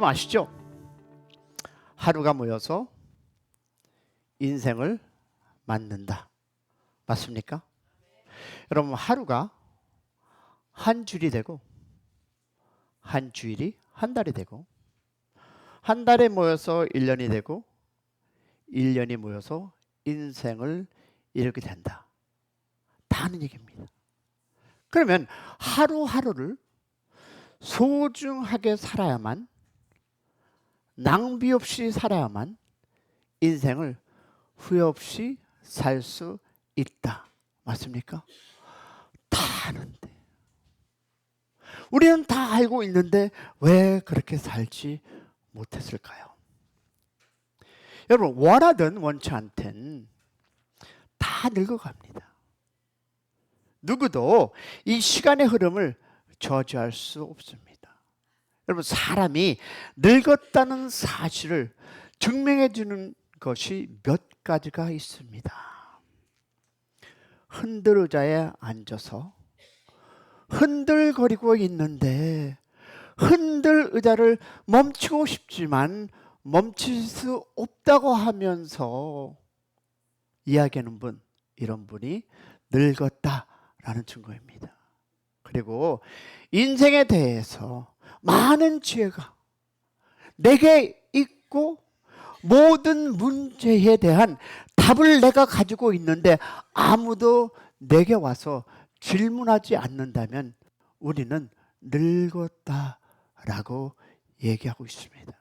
여러분 아시죠? 하루가 모여서 인생을 만든다. 맞습니까? 여러분 하루가 한 줄이 되고 한 주일이 한 달이 되고 한 달에 모여서 1년이 되고 1년이 모여서 인생을 이루게 된다. 다 하는 얘기입니다. 그러면 하루하루를 소중하게 살아야만, 낭비 없이 살아야만 인생을 후회 없이 살 수 있다. 맞습니까? 다 아는데, 우리는 다 알고 있는데 왜 그렇게 살지 못했을까요? 여러분 원하든 원치 않든 다 늙어갑니다. 누구도 이 시간의 흐름을 저지할 수 없습니다. 여러분 사람이 늙었다는 사실을 증명해 주는 것이 몇 가지가 있습니다. 흔들 의자에 앉아서 흔들거리고 있는데 흔들 의자를 멈추고 싶지만 멈출 수 없다고 하면서 이야기하는 분, 이런 분이 늙었다라는 증거입니다. 그리고 인생에 대해서 많은 지혜가 내게 있고 모든 문제에 대한 답을 내가 가지고 있는데 아무도 내게 와서 질문하지 않는다면 우리는 늙었다라고 얘기하고 있습니다.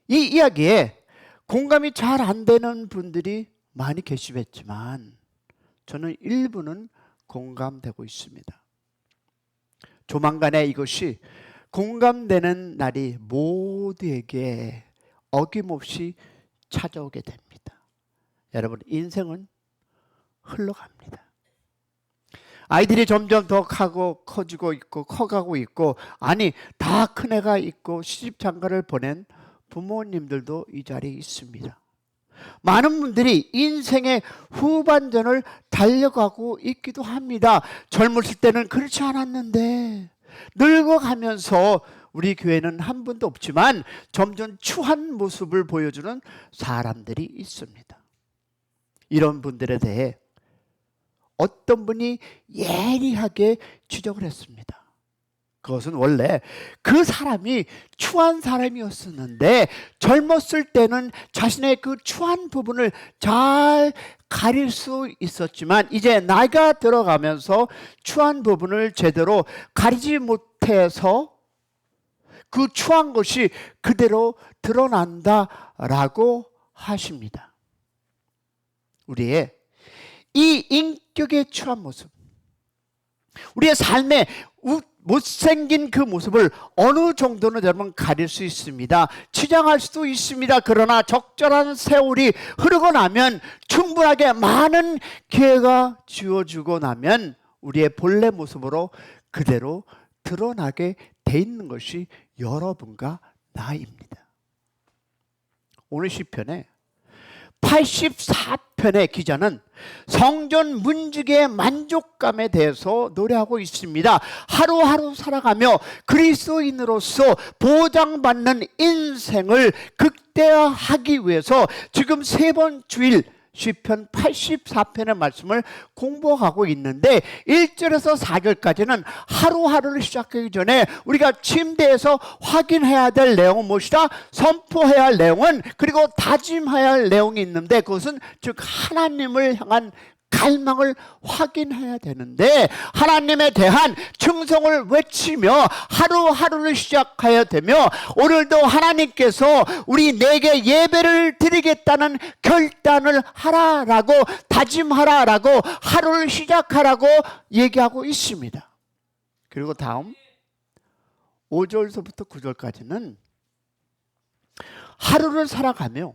이 이야기에 공감이 잘 안 되는 분들이 많이 계시겠지만 저는 일부는 공감되고 있습니다. 조만간에 이것이 공감되는 날이 모두에게 어김없이 찾아오게 됩니다. 여러분 인생은 흘러갑니다. 아이들이 점점 더 커지고 있고 커가고 있고, 아니 다 큰 애가 있고 시집장가를 보낸 부모님들도 이 자리에 있습니다. 많은 분들이 인생의 후반전을 달려가고 있기도 합니다. 젊었을 때는 그렇지 않았는데 늙어가면서 우리 교회는 한 분도 없지만 점점 추한 모습을 보여주는 사람들이 있습니다. 이런 분들에 대해 어떤 분이 예리하게 지적을 했습니다. 그것은 원래 그 사람이 추한 사람이었었는데 젊었을 때는 자신의 그 추한 부분을 잘 가릴 수 있었지만 이제 나이가 들어가면서 추한 부분을 제대로 가리지 못해서 그 추한 것이 그대로 드러난다라고 하십니다. 우리의 이 인격의 추한 모습, 우리의 삶의 못생긴 그 모습을 어느 정도는 여러분 가릴 수 있습니다. 치장할 수도 있습니다. 그러나 적절한 세월이 흐르고 나면, 충분하게 많은 기회가 주어지고 나면 우리의 본래 모습으로 그대로 드러나게 돼 있는 것이 여러분과 나입니다. 오늘 시편에 84편의 기자는 성전 문지기의 만족감에 대해서 노래하고 있습니다. 하루하루 살아가며 그리스도인으로서 보장받는 인생을 극대화하기 위해서 지금 세 번 주일 시편 84편의 말씀을 공부하고 있는데 1절에서 4절까지는 하루하루를 시작하기 전에 우리가 침대에서 확인해야 될 내용은 무엇이다? 선포해야 할 내용은, 그리고 다짐해야 할 내용이 있는데 그것은 즉 하나님을 향한 갈망을 확인해야 되는데, 하나님에 대한 충성을 외치며 하루하루를 시작해야 되며, 오늘도 하나님께서 우리 내게 예배를 드리겠다는 결단을 하라라고, 다짐하라라고, 하루를 시작하라고 얘기하고 있습니다. 그리고 다음 5절서부터 9절까지는 하루를 살아가며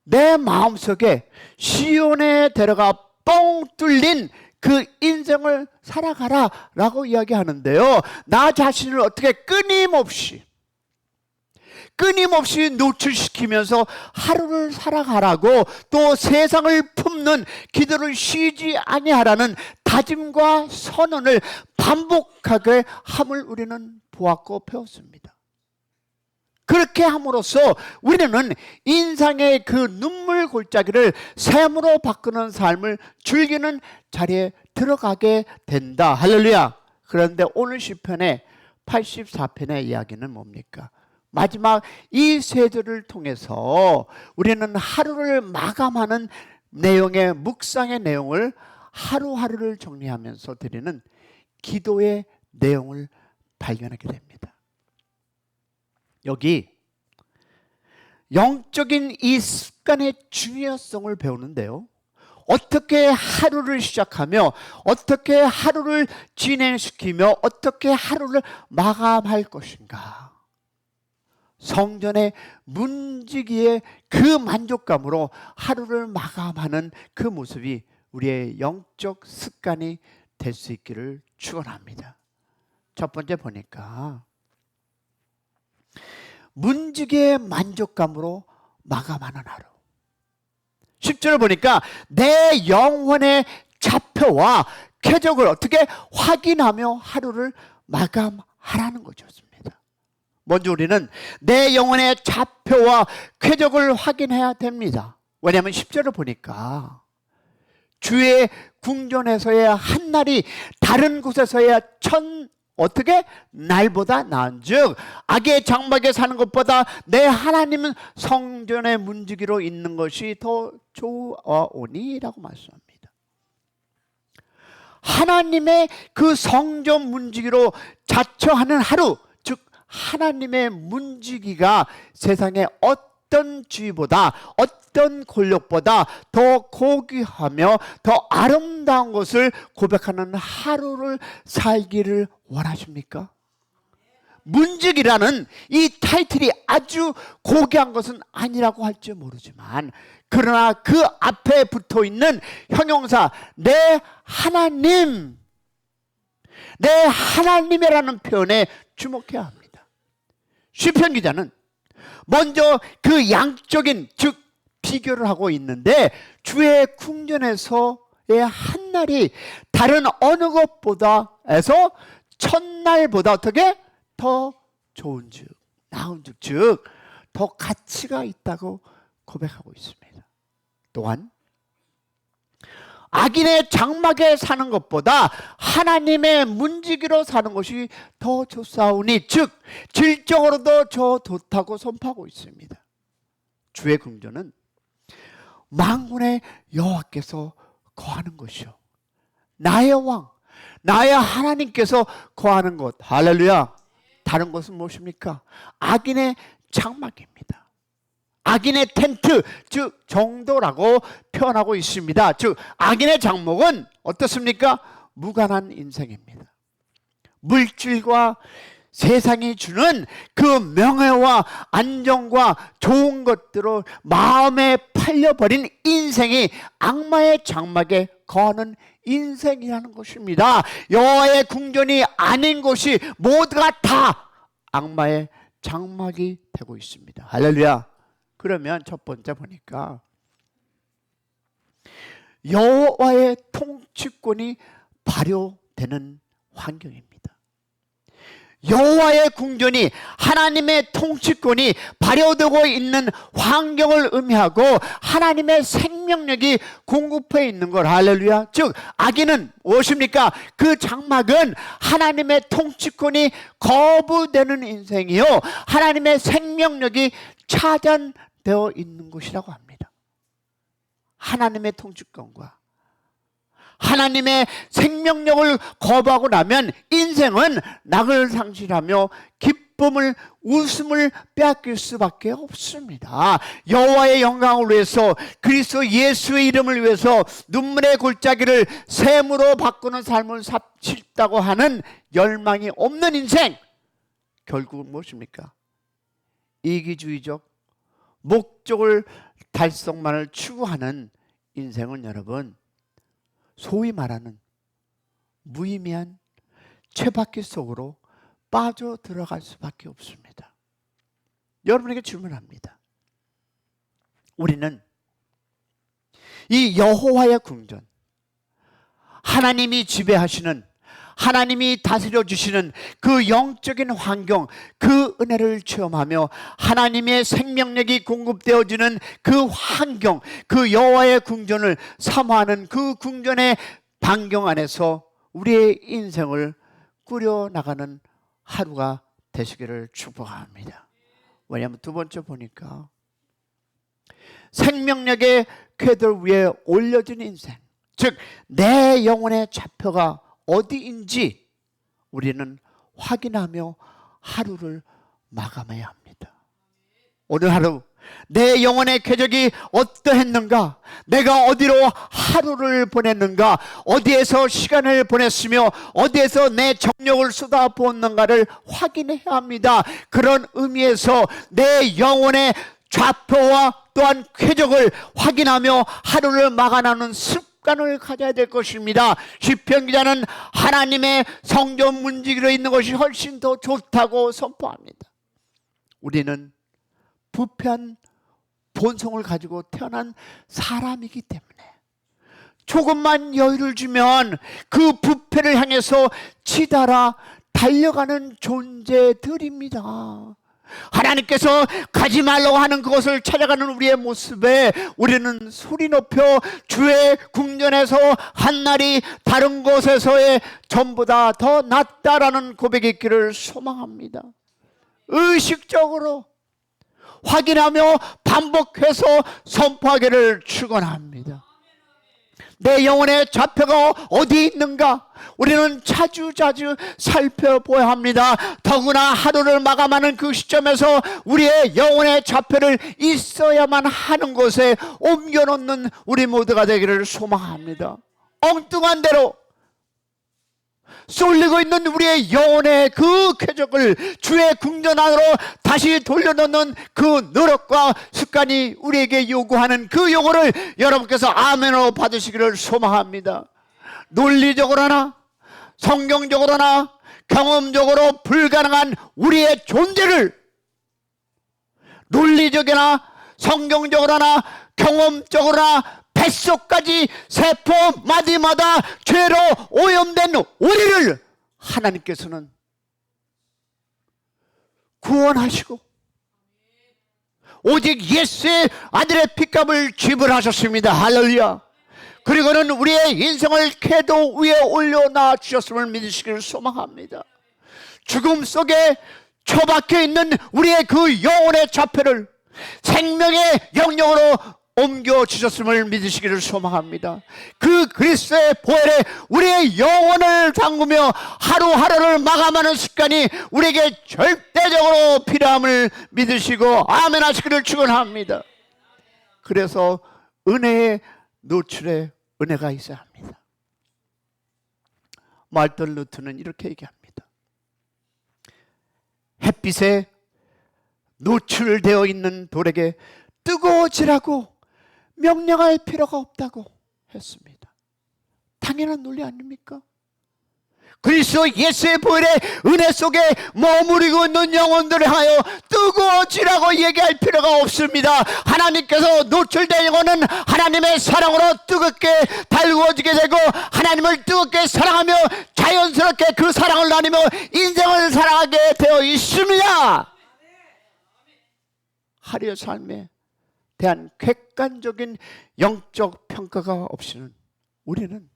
내 마음속에 시온에 들어가 뻥 뚫린 그 인생을 살아가라 라고 이야기하는데요, 나 자신을 어떻게 끊임없이 노출시키면서 하루를 살아가라고, 또 세상을 품는 기도를 쉬지 아니하라는 다짐과 선언을 반복하게 함을 우리는 보았고 배웠습니다. 그렇게 함으로써 우리는 인생의 그 눈물 골짜기를 샘으로 바꾸는 삶을 즐기는 자리에 들어가게 된다. 할렐루야. 그런데 오늘 시편의 84편의 이야기는 뭡니까? 마지막 이 세절을 통해서 우리는 하루를 마감하는 내용의 묵상의 내용을 하루하루를 정리하면서 드리는 기도의 내용을 발견하게 됩니다. 여기 영적인 이 습관의 중요성을 배우는데요, 어떻게 하루를 시작하며 어떻게 하루를 진행시키며 어떻게 하루를 마감할 것인가, 성전의 문지기의 그 만족감으로 하루를 마감하는 그 모습이 우리의 영적 습관이 될 수 있기를 축원합니다. 첫 번째 보니까 문지기의 만족감으로 마감하는 하루. 10절을 보니까 내 영혼의 좌표와 쾌적을 어떻게 확인하며 하루를 마감하라는 것이었습니다. 먼저 우리는 내 영혼의 좌표와 쾌적을 확인해야 됩니다. 왜냐하면 10절을 보니까 주의 궁전에서의 한 날이 다른 곳에서의 어떻게 날보다 나은즉 악의 장막에 사는 것보다 내 하나님은 성전의 문지기로 있는 것이 더 좋아오니라고 말씀합니다. 하나님의 그 성전 문지기로 자처하는 하루, 즉 하나님의 문지기가 세상의 어떤 지위보다 어떤 권력보다 더 고귀하며 더 아름다운 것을 고백하는 하루를 살기를 원하십니까? 문지기라는 이 타이틀이 아주 고귀한 것은 아니라고 할지 모르지만, 그러나 그 앞에 붙어 있는 형용사 내 하나님, 내 하나님이라는 표현에 주목해야 합니다. 시편 기자는 먼저 그 양적인, 즉 비교를 하고 있는데, 주의 궁전에서의 한 날이 다른 어느 것보다에서 첫날보다 어떻게 더 좋은즉, 나은즉, 즉 더 가치가 있다고 고백하고 있습니다. 또한 악인의 장막에 사는 것보다 하나님의 문지기로 사는 것이 더 좋사오니, 즉 질적으로도 더 좋다고 선포하고 있습니다. 주의 궁전은 만군의 여호와께서 거하는 것이요, 나의 왕, 나의 하나님께서 거하는 것. 할렐루야. 다른 것은 무엇입니까? 악인의 장막입니다. 악인의 텐트, 즉 정도라고 표현하고 있습니다. 즉 악인의 장막은 어떻습니까? 무관한 인생입니다. 물질과 세상이 주는 그 명예와 안정과 좋은 것들로 마음에 팔려버린 인생이 악마의 장막에 거하는 인생이라는 것입니다. 여호와의 궁전이 아닌 곳이 모두가 다 악마의 장막이 되고 있습니다. 할렐루야. 그러면 첫 번째 보니까 여호와의 통치권이 발효되는 환경입니다. 여호와의 궁전이, 하나님의 통치권이 발효되고 있는 환경을 의미하고 하나님의 생명력이 공급해 있는 걸. 할렐루야. 즉 악인은 무엇입니까? 그 장막은 하나님의 통치권이 거부되는 인생이요, 하나님의 생명력이 차단되어 있는 것이라고 합니다. 하나님의 통치권과 하나님의 생명력을 거부하고 나면 인생은 낙을 상실하며 기쁨을, 웃음을 빼앗길 수밖에 없습니다. 여호와의 영광을 위해서, 그리스도 예수의 이름을 위해서 눈물의 골짜기를 샘으로 바꾸는 삶을 싶다고 하는 열망이 없는 인생, 결국은 무엇입니까? 이기주의적 목적을 달성만을 추구하는 인생은 여러분, 소위 말하는 무의미한 쳇바퀴 속으로 빠져 들어갈 수밖에 없습니다. 여러분에게 질문합니다. 우리는 이 여호와의 궁전, 하나님이 지배하시는 하나님이 다스려 주시는 그 영적인 환경, 그 은혜를 체험하며 하나님의 생명력이 공급되어지는 그 환경, 그 여호와의 궁전을 사모하는 그 궁전의 반경 안에서 우리의 인생을 꾸려나가는 하루가 되시기를 축복합니다. 왜냐하면 두 번째 보니까 생명력의 궤도 위에 올려진 인생, 즉 내 영혼의 좌표가 어디인지 우리는 확인하며 하루를 마감해야 합니다. 오늘 하루 내 영혼의 궤적이 어떠했는가, 내가 어디로 하루를 보냈는가, 어디에서 시간을 보냈으며 어디에서 내 정력을 쏟아부었는가를 확인해야 합니다. 그런 의미에서 내 영혼의 좌표와 또한 궤적을 확인하며 하루를 마감하는 습관을 가져야 될 것입니다. 시편 기자는 하나님의 성전 문지기로 있는 것이 훨씬 더 좋다고 선포합니다. 우리는 부패한 본성을 가지고 태어난 사람이기 때문에 조금만 여유를 주면 그 부패를 향해서 치달아 달려가는 존재들입니다. 하나님께서 가지 말라고 하는 그것을 찾아가는 우리의 모습에 우리는 소리 높여 주의 궁전에서 한날이 다른 곳에서의 전보다 더 낫다라는 고백이 있기를 소망합니다. 의식적으로 확인하며 반복해서 선포하기를 축원합니다. 내 영혼의 좌표가 어디 있는가 우리는 자주자주 살펴보아야 합니다. 더구나 하루를 마감하는 그 시점에서 우리의 영혼의 좌표를 있어야만 하는 곳에 옮겨놓는 우리 모두가 되기를 소망합니다. 엉뚱한 대로 쏠리고 있는 우리의 영혼의 그 궤적을 주의 궁전 안으로 다시 돌려놓는 그 노력과 습관이 우리에게 요구하는 그 요구를 여러분께서 아멘으로 받으시기를 소망합니다. 논리적으로나 성경적으로나 경험적으로 불가능한 우리의 존재를 논리적이나 성경적으로나 경험적으로나 뱃속까지 세포 마디마다 죄로 오염된 우리를 하나님께서는 구원하시고 오직 예수의 아들의 핏값을 지불하셨습니다. 할렐루야. 그리고는 우리의 인생을 궤도 위에 올려놔 주셨음을 믿으시기를 소망합니다. 죽음 속에 처박혀 있는 우리의 그 영혼의 좌표를 생명의 영역으로 옮겨 주셨음을 믿으시기를 소망합니다. 그 그리스도의 보혈에 우리의 영혼을 담그며 하루하루를 마감하는 습관이 우리에게 절대적으로 필요함을 믿으시고 아멘 하시기를 축원합니다. 그래서 은혜의 노출에 은혜가 있어야 합니다. 말튼 루트는 이렇게 얘기합니다. 햇빛에 노출되어 있는 돌에게 뜨거워지라고 명령할 필요가 없다고 했습니다. 당연한 논리 아닙니까? 그리스도 예수의 보혈의 은혜 속에 머무르고 있는 영혼들을 하여 뜨거워지라고 얘기할 필요가 없습니다. 하나님께서 노출된 영혼은 하나님의 사랑으로 뜨겁게 달구어지게 되고 하나님을 뜨겁게 사랑하며 자연스럽게 그 사랑을 나누며 인생을 살아가게 되어 있습니다. 하루의 삶에 대한 객관적인 영적 평가가 없이는 우리는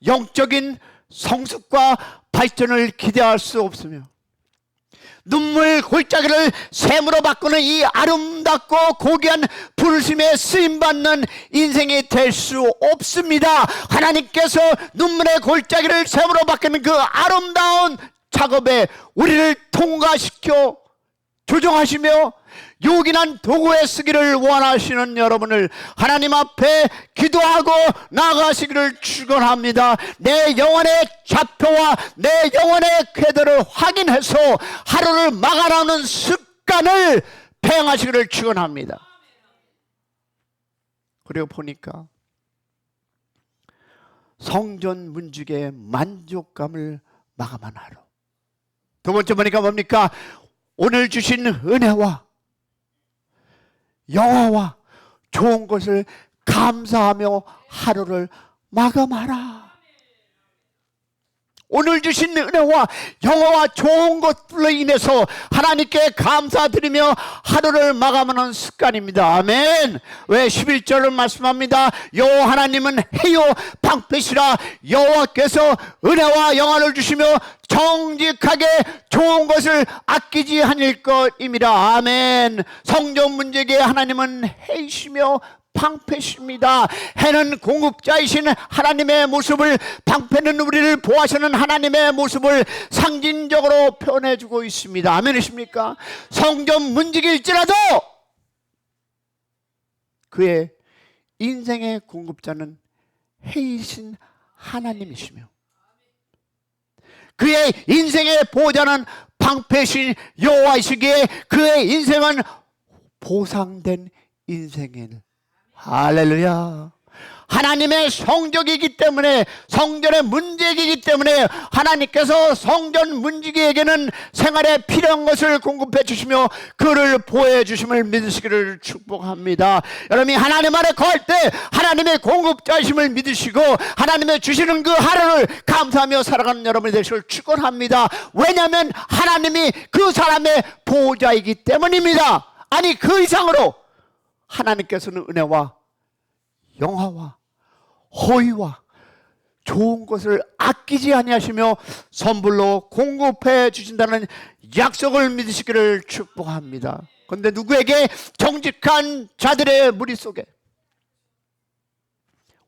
영적인 성숙과 발전을 기대할 수 없으며 눈물 골짜기를 샘으로 바꾸는 이 아름답고 고귀한 부르심에 쓰임받는 인생이 될 수 없습니다. 하나님께서 눈물의 골짜기를 샘으로 바꾸는 그 아름다운 작업에 우리를 통과시켜 조정하시며 요긴한 도구에 쓰기를 원하시는 여러분을 하나님 앞에 기도하고 나아가시기를 축원합니다. 내 영혼의 좌표와 내 영혼의 궤도를 확인해서 하루를 막아나는 습관을 배양하시기를 축원합니다. 그리고 보니까 성전 문지기의 만족감을 마감한 하루. 두 번째 보니까 뭡니까? 오늘 주신 은혜와 영화와 좋은 것을 감사하며 하루를 마감하라. 오늘 주신 은혜와 영화와 좋은 것들로 인해서 하나님께 감사드리며 하루를 마감하는 습관입니다. 아멘. 왜 11절을 말씀합니다. 여호와 하나님은 해요 방패시라. 여호와께서 은혜와 영화를 주시며 정직하게 좋은 것을 아끼지 아니할 것임이라. 아멘. 성전 문제기에 하나님은 해이시며 방패십니다. 해는 공급자이신 하나님의 모습을, 방패는 우리를 보호하시는 하나님의 모습을 상징적으로 표현해주고 있습니다. 아멘이십니까? 성전 문지기일지라도 그의 인생의 공급자는 해이신 하나님이시며 그의 인생의 보호자는 방패신 여호와이시기에 그의 인생은 보상된 인생인 할렐루야. 하나님의 성적이기 때문에, 성전의 문제이기 때문에 하나님께서 성전 문지기에게는 생활에 필요한 것을 공급해 주시며 그를 보호해 주심을 믿으시기를 축복합니다. 여러분이 하나님 안에 거할 때 하나님의 공급자이심을 믿으시고 하나님의 주시는 그 하루를 감사하며 살아가는 여러분이 되시길 축원합니다. 왜냐하면 하나님이 그 사람의 보호자이기 때문입니다. 아니 그 이상으로 하나님께서는 은혜와 영화와 호의와 좋은 것을 아끼지 아니하시며 선불로 공급해 주신다는 약속을 믿으시기를 축복합니다. 그런데 누구에게? 정직한 자들의 무리 속에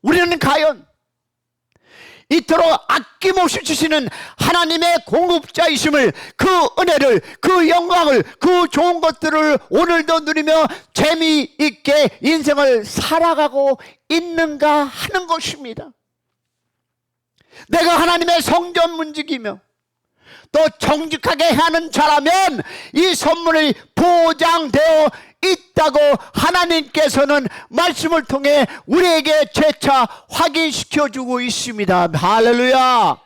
우리는 과연 이토록 아낌없이 주시는 하나님의 공급자이심을, 그 은혜를, 그 영광을, 그 좋은 것들을 오늘도 누리며 재미있게 인생을 살아가고 있는가 하는 것입니다. 내가 하나님의 성전 문지기며 또 정직하게 하는 자라면 이 선물이 보장되어 있다고 하나님께서는 말씀을 통해 우리에게 재차 확인시켜주고 있습니다. 할렐루야.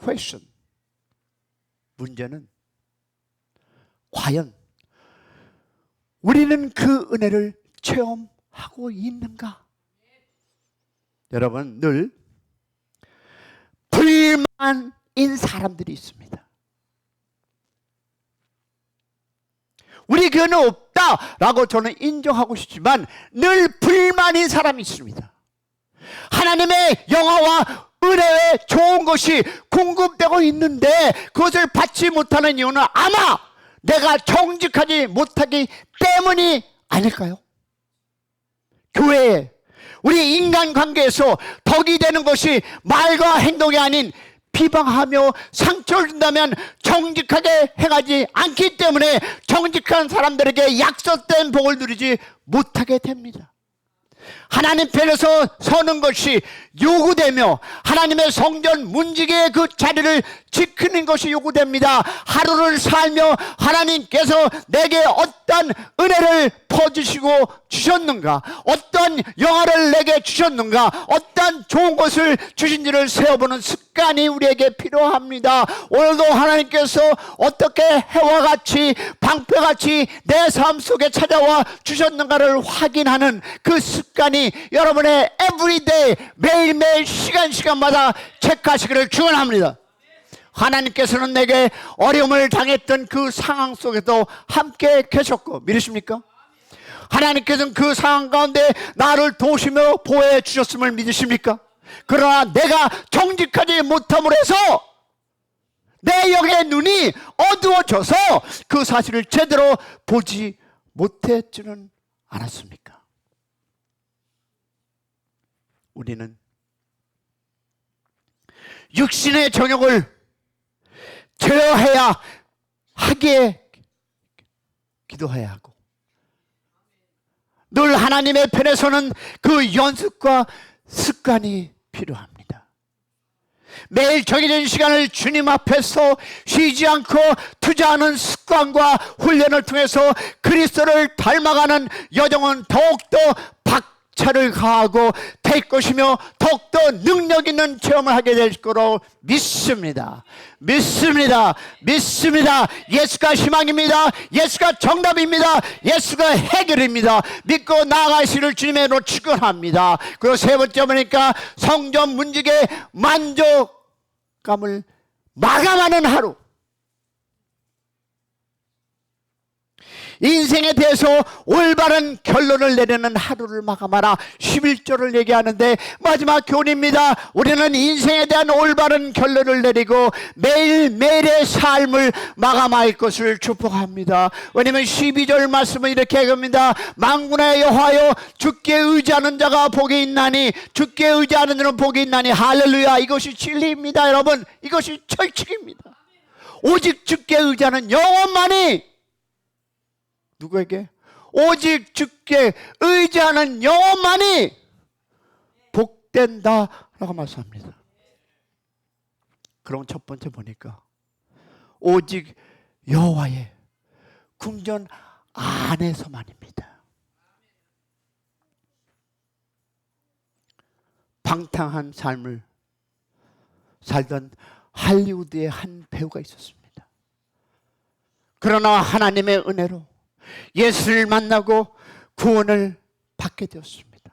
question. 문제는 과연 우리는 그 은혜를 체험하고 있는가? 여러분, 늘 불만인 사람들이 있습니다. 우리 교회는 없다라고 저는 인정하고 싶지만 늘 불만인 사람이 있습니다. 하나님의 영화와 은혜의 좋은 것이 공급되고 있는데 그것을 받지 못하는 이유는 아마 내가 정직하지 못하기 때문이 아닐까요? 교회에 우리 인간관계에서 덕이 되는 것이 말과 행동이 아닌 비방하며 상처를 준다면 정직하게 행하지 않기 때문에 정직한 사람들에게 약속된 복을 누리지 못하게 됩니다. 하나님 편에서 서는 것이 요구되며 하나님의 성전 문지기의 그 자리를 지키는 것이 요구됩니다. 하루를 살며 하나님께서 내게 어떤 은혜를 퍼주시고 주셨는가, 어떤 영화를 내게 주셨는가, 어떤 좋은 것을 주신지를 세어보는 습관이 우리에게 필요합니다. 오늘도 하나님께서 어떻게 해와 같이 방패같이 내 삶 속에 찾아와 주셨는가를 확인하는 그 습관이 여러분의 everyday, 매일매일 시간마다 체크하시기를 축원합니다. 하나님께서는 내게 어려움을 당했던 그 상황 속에도 함께 계셨고, 믿으십니까? 하나님께서는 그 상황 가운데 나를 도우시며 보호해 주셨음을 믿으십니까? 그러나 내가 정직하지 못함으로 해서 내 영의 눈이 어두워져서 그 사실을 제대로 보지 못했지는 않았습니까? 우리는 육신의 정욕을 제어해야 하기에 기도해야 하고, 늘 하나님의 편에서는 그 연습과 습관이 필요합니다. 매일 정해진 시간을 주님 앞에서 쉬지 않고 투자하는 습관과 훈련을 통해서 그리스도를 닮아가는 여정은 더욱더 박차를 가하고 될 것이며 더욱더 능력 있는 체험을 하게 될 거로 믿습니다. 믿습니다. 믿습니다. 예수가 희망입니다. 예수가 정답입니다. 예수가 해결입니다. 믿고 나아가시를 주님으로 축원합니다. 그리고 세 번째 보니까 성전 문직의 만족감을 마감하는 하루. 인생에 대해서 올바른 결론을 내리는 하루를 마감하라. 11조를 얘기하는데 마지막 교훈입니다. 우리는 인생에 대한 올바른 결론을 내리고 매일매일의 삶을 마감할 것을 축복합니다. 왜냐하면 12절 말씀은 이렇게 합니다. 만군의 여호와여 주께 의지하는 자가 복이 있나니 주께 의지하는 자는 복이 있나니. 할렐루야. 이것이 진리입니다. 여러분, 이것이 철칙입니다. 오직 주께 의지하는 영혼만이, 누구에게? 오직 주께 의지하는 영혼만이 복된다라고 말씀합니다. 그럼 첫 번째 보니까 오직 여호와의 궁전 안에서만입니다. 방탕한 삶을 살던 할리우드의 한 배우가 있었습니다. 그러나 하나님의 은혜로 예수를 만나고 구원을 받게 되었습니다.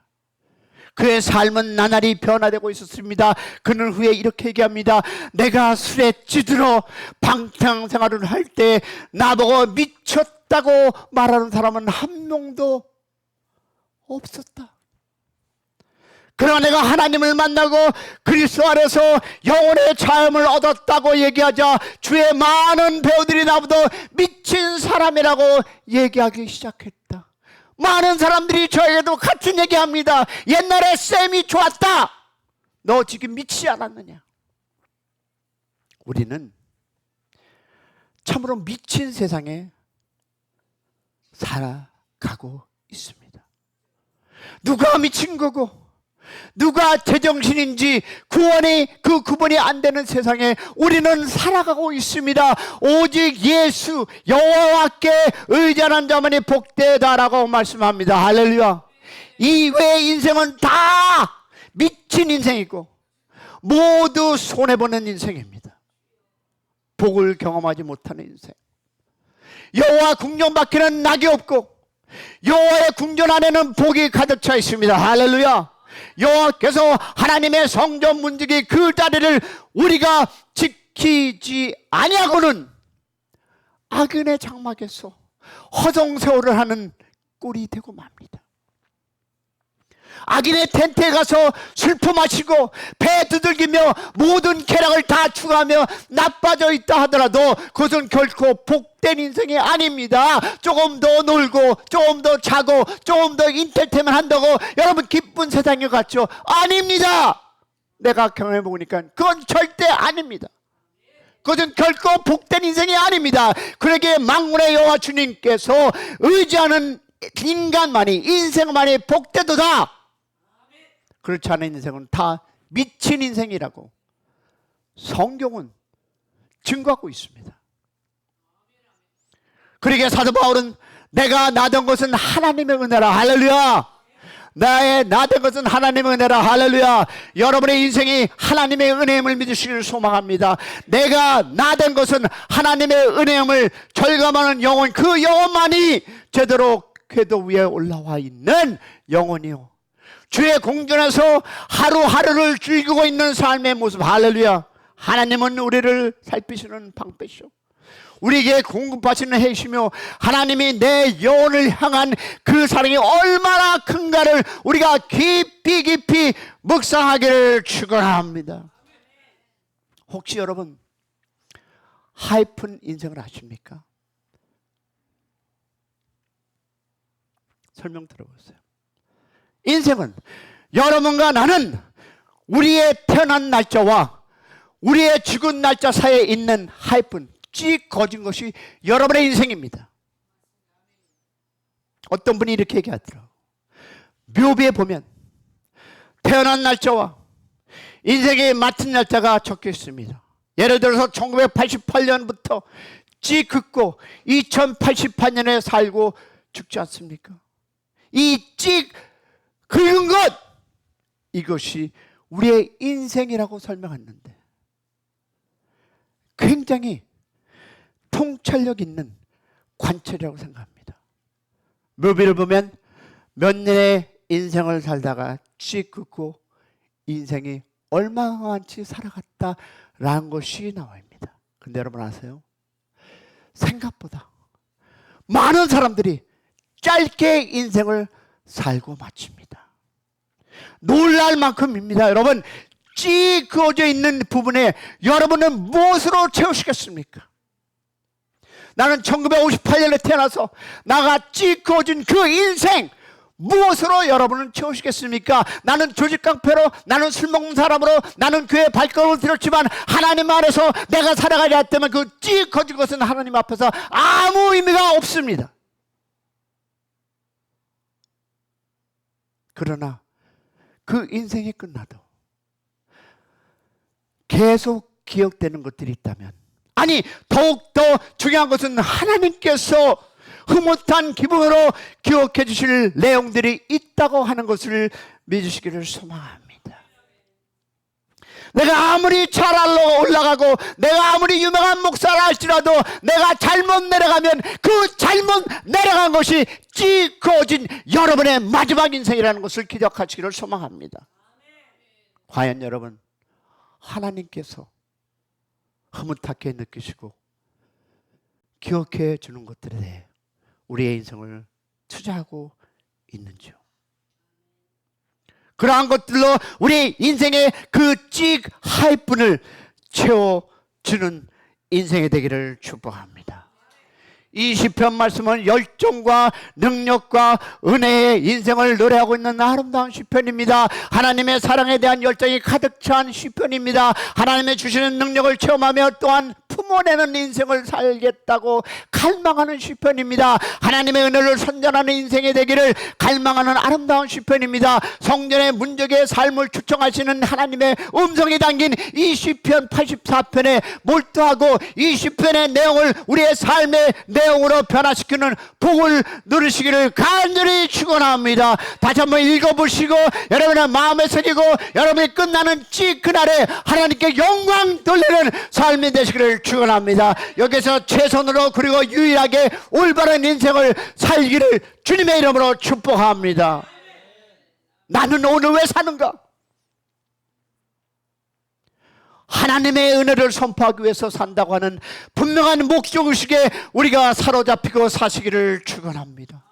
그의 삶은 나날이 변화되고 있었습니다. 그는 후에 이렇게 얘기합니다. 내가 술에 찌들어 방탕 생활을 할 때 나보고 미쳤다고 말하는 사람은 한 명도 없었다. 그러나 내가 하나님을 만나고 그리스도 안에서 영혼의 자유를 얻었다고 얘기하자 주의 많은 배우들이 나보다 미친 사람이라고 얘기하기 시작했다. 많은 사람들이 저에게도 같은 얘기합니다. 옛날에 쌤이 좋았다. 너 지금 미치지 않았느냐. 우리는 참으로 미친 세상에 살아가고 있습니다. 누가 미친 거고 누가 제정신인지 그 구분이 안 되는 세상에 우리는 살아가고 있습니다. 오직 예수 여호와께 의지하는 자만이 복되다라고 말씀합니다. 할렐루야. 이외의 인생은 다 미친 인생이고 모두 손해보는 인생입니다. 복을 경험하지 못하는 인생. 여호와 궁전 밖에는 낙이 없고 여호와의 궁전 안에는 복이 가득 차 있습니다. 할렐루야. 여호와께서 하나님의 성전 문지기 그 자리를 우리가 지키지 아니하고는 악인의 장막에서 허송세월을 하는 꼴이 되고 맙니다. 악인의 텐트에 가서 슬픔하시고 배 두들기며 모든 쾌락을 다 추구하며 나빠져 있다 하더라도 그것은 결코 복된 인생이 아닙니다. 조금 더 놀고 조금 더 자고 조금 더 인터테인먼트 한다고 여러분 기쁜 세상에 갔죠? 아닙니다. 내가 경험해 보니까 그건 절대 아닙니다. 그것은 결코 복된 인생이 아닙니다. 그러기에 만군의 여호와 주님께서 의지하는 인생만이 복되도다. 그렇지 않은 인생은 다 미친 인생이라고 성경은 증거하고 있습니다. 그러기에 사도 바울은 내가 나던 것은 하나님의 은혜라. 할렐루야. 나의 나된 것은 하나님의 은혜라. 할렐루야. 여러분의 인생이 하나님의 은혜임을 믿으시기를 소망합니다. 내가 나된 것은 하나님의 은혜임을 절감하는 영혼, 그 영혼만이 제대로 궤도 위에 올라와 있는 영혼이요, 주의 공전에서 하루하루를 즐기고 있는 삶의 모습. 할렐루야. 하나님은 우리를 살피시는 방패시오, 우리에게 공급하시는 해시며 하나님이 내 영혼을 향한 그 사랑이 얼마나 큰가를 우리가 깊이 묵상하기를 축원합니다. 혹시 여러분 하이픈 인생을 아십니까? 설명 들어보세요. 인생은 여러분과 나는 우리의 태어난 날짜와 우리의 죽은 날짜 사이에 있는 하이픈, 찌 거진 것이 여러분의 인생입니다. 어떤 분이 이렇게 얘기하더라고요. 묘비에 보면 태어난 날짜와 인생의 맡은 날짜가 적혀 있습니다. 예를 들어서 1988년부터 찌 긋고 2088년에 살고 죽지 않습니까? 이 찌 긁은 것, 이것이 우리의 인생이라고 설명했는데 굉장히 통찰력 있는 관찰이라고 생각합니다. 묘비를 보면 몇 년의 인생을 살다가 씩 긋고 인생이 얼마만치 살아갔다라는 것이 나옵니다. 근데 여러분 아세요? 생각보다 많은 사람들이 짧게 인생을 살고 마칩니다. 놀랄 만큼입니다. 여러분, 찌 그어져 있는 부분에 여러분은 무엇으로 채우시겠습니까? 나는 1958년에 태어나서 나가 찌 그어진 그 인생 무엇으로 여러분은 채우시겠습니까? 나는 조직깡패로, 나는 술 먹는 사람으로, 나는 교회 발걸음을 들었지만 하나님 안에서 내가 살아가지 않다면 그 찌 그어진 것은 하나님 앞에서 아무 의미가 없습니다. 그러나 그 인생이 끝나도 계속 기억되는 것들이 있다면, 아니 더욱더 중요한 것은 하나님께서 흐뭇한 기분으로 기억해 주실 내용들이 있다고 하는 것을 믿으시기를 소망합니다. 내가 아무리 잘 올라가고 내가 아무리 유명한 목사라 할지라도 내가 잘못 내려가면 그 잘못 내려간 것이 찌그어진 여러분의 마지막 인생이라는 것을 기억하시기를 소망합니다. 과연 여러분, 하나님께서 흐뭇하게 느끼시고 기억해 주는 것들에 대해 우리의 인생을 투자하고 있는지요? 그러한 것들로 우리 인생의 그 하이픈을 채워주는 인생이 되기를 축복합니다. 이 시편 말씀은 열정과 능력과 은혜의 인생을 노래하고 있는 아름다운 시편입니다. 하나님의 사랑에 대한 열정이 가득 찬 시편입니다. 하나님의 주시는 능력을 체험하며 또한 품어내는 인생을 살겠다고 갈망하는 시편입니다. 하나님의 은혜를 선전하는 인생이 되기를 갈망하는 아름다운 시편입니다. 성전의 문적의 삶을 추청하시는 하나님의 음성이 담긴 이 시편 84편에 몰두하고 이 시편의 내용을 우리의 삶의 내용으로 변화시키는 복을 누리시기를 간절히 축원합니다. 다시 한번 읽어보시고 여러분의 마음에 새기고 여러분이 끝나는 그날에 하나님께 영광 돌리는 삶이 되시기를 축원합니다. 여기서 최선으로 그리고 유일하게 올바른 인생을 살기를 주님의 이름으로 축복합니다. 나는 오늘 왜 사는가? 하나님의 은혜를 선포하기 위해서 산다고 하는 분명한 목적의식에 우리가 사로잡히고 사시기를 축원합니다.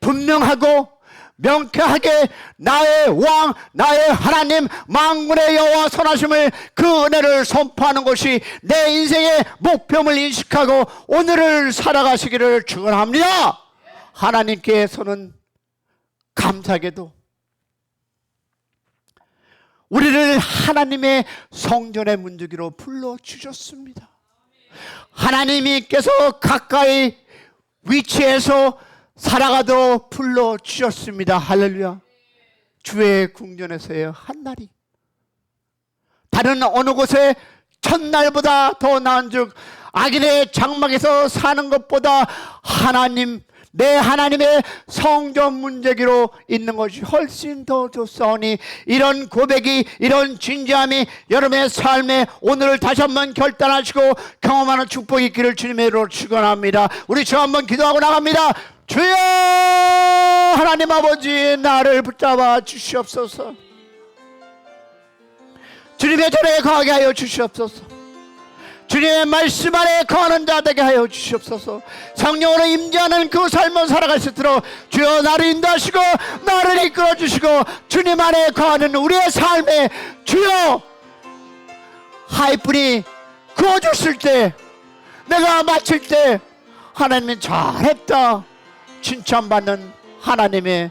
분명하고 명쾌하게 나의 왕, 나의 하나님, 만군의 여호와 선하심을 그 은혜를 선포하는 것이 내 인생의 목표를 인식하고 오늘을 살아가시기를 축원합니다. 하나님께서는 감사하게도 우리를 하나님의 성전의 문지기로 불러주셨습니다. 하나님께서 가까이 위치해서 살아가도록 불러주셨습니다. 할렐루야. 주의 궁전에서의 한날이 다른 어느 곳에 첫날보다 더 나은즉 악인의 장막에서 사는 것보다 하나님, 내 하나님의 성전 문제기로 있는 것이 훨씬 더 좋사오니, 이런 고백이, 이런 진지함이 여러분의 삶에 오늘을 다시 한번 결단하시고 경험하는 축복이 있기를 주님의 이름으로 축원합니다. 우리 저 한번 기도하고 나갑니다. 주여 하나님 아버지, 나를 붙잡아 주시옵소서. 주님의 전에 거하게 하여 주시옵소서. 주님의 말씀 안에 거하는 자 되게 하여 주시옵소서. 성령으로 임재하는 그 삶을 살아갈 수 있도록 주여 나를 인도하시고 나를 이끌어 주시고 주님 안에 거하는 우리의 삶에 주여 하이픈이 그어줬을 때, 내가 마칠 때 하나님이 잘했다 칭찬받는 하나님의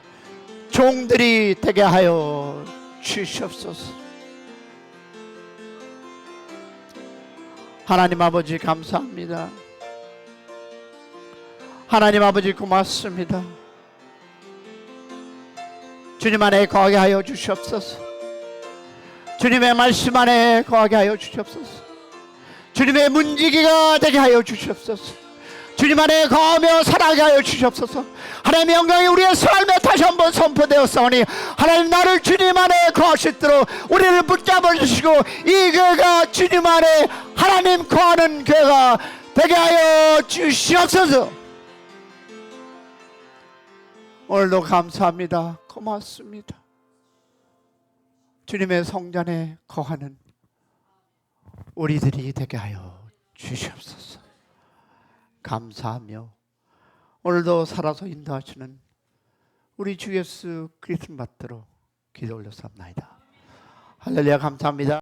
종들이 되게 하여 주시옵소서. 하나님 아버지 감사합니다. 하나님 아버지 고맙습니다. 주님 안에 거하게 하여 주시옵소서. 주님의 말씀 안에 거하게 하여 주시옵소서. 주님의 문지기가 되게 하여 주시옵소서. 주님 안에 거하며 살아가게 하여 주시옵소서. 하나님의 영광이 우리의 삶에 다시 한번 선포되었사오니 하나님 나를 주님 안에 거하실 대로 우리를 붙잡아 주시고 이 교회가 주님 안에 하나님 거하는 교회가 되게 하여 주시옵소서. 오늘도 감사합니다. 고맙습니다. 주님의 성전에 거하는 우리들이 되게 하여 주시옵소서. 감사하며 오늘도 살아서 인도하시는 우리 주 예수 그리스도 받들어 기도 올렸사옵나이다. 할렐루야. 감사합니다.